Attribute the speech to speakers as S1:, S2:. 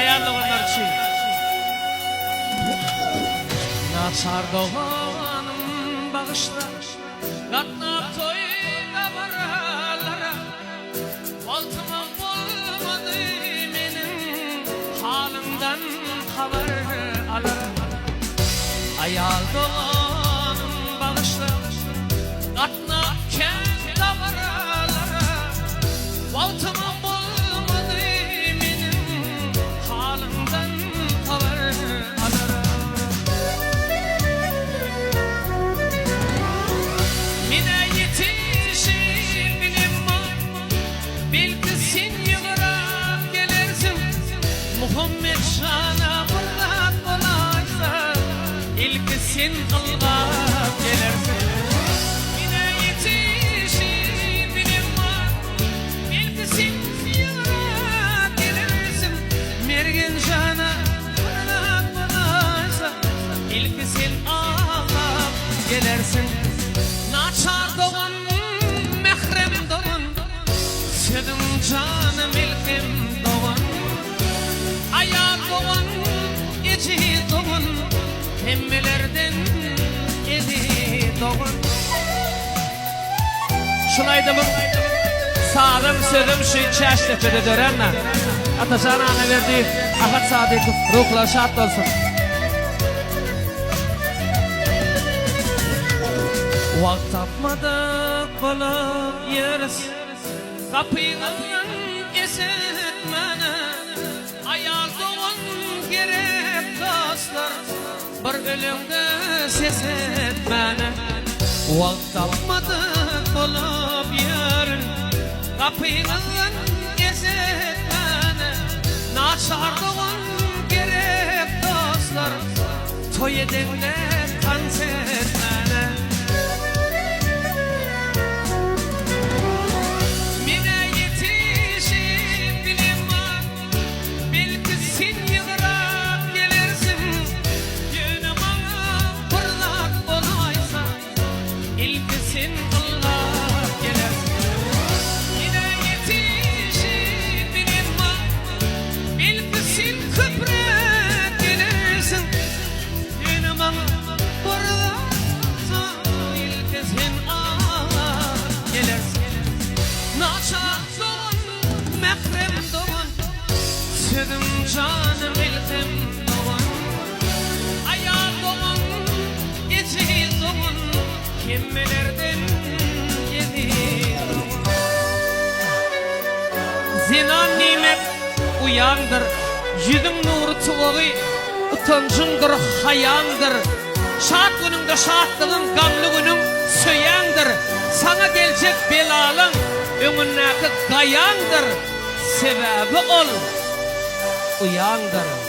S1: ayarlaganlar için. Naçar doğanım bağışla, katnap toyga baralara, oltuma olmadı menin halımdan haber alara. Ayal doğanım bağışla, katnap kenta baralara, oltuma olmadı menin halımdan haber alara. Mine yetişir bilim var, belki sen yıkırak gelirsin. Muhammed Şan'a fırlat olaysa, ilki sen ılgap gelirsin. Mine yetişir bilim var, belki sen yıkırak gelirsin. Mergen Şan'a fırlat olaysa, ilki sen ağlap gelirsin. Naçar doğan, mehrem doğan, senin canım ilkim doğan. Ayar doğan, eci doğan, hemmelerden edi doğan. Şulaydı mı? Sağdım sözüm şu çeşitleri dörenle. Ataşan ana verdi, Ahmet Sadıkov, ruhlar şart olsun. Vakt tapmadık bulup yeriz, kapıyla esetmene. Ayal doğan gerek dostlar, bir ölümde ses etmene. Vakt tapmadık bulup yeriz, kapıyla esetmene. Naçar doğan gerek dostlar, toy edende dans etmene. Sedim canım ilkim doğan, ayal doğan, eci doğan, kimmelerden yedi doğan. Zinan nimet uyandır, yüzün nuru tuğalı, utancındır, hayandır. Şart gününde şartlığın, gamlı günün söyandır. Sana gelecek belalın, önündeki gayandır. Sebebi ol, uyandır.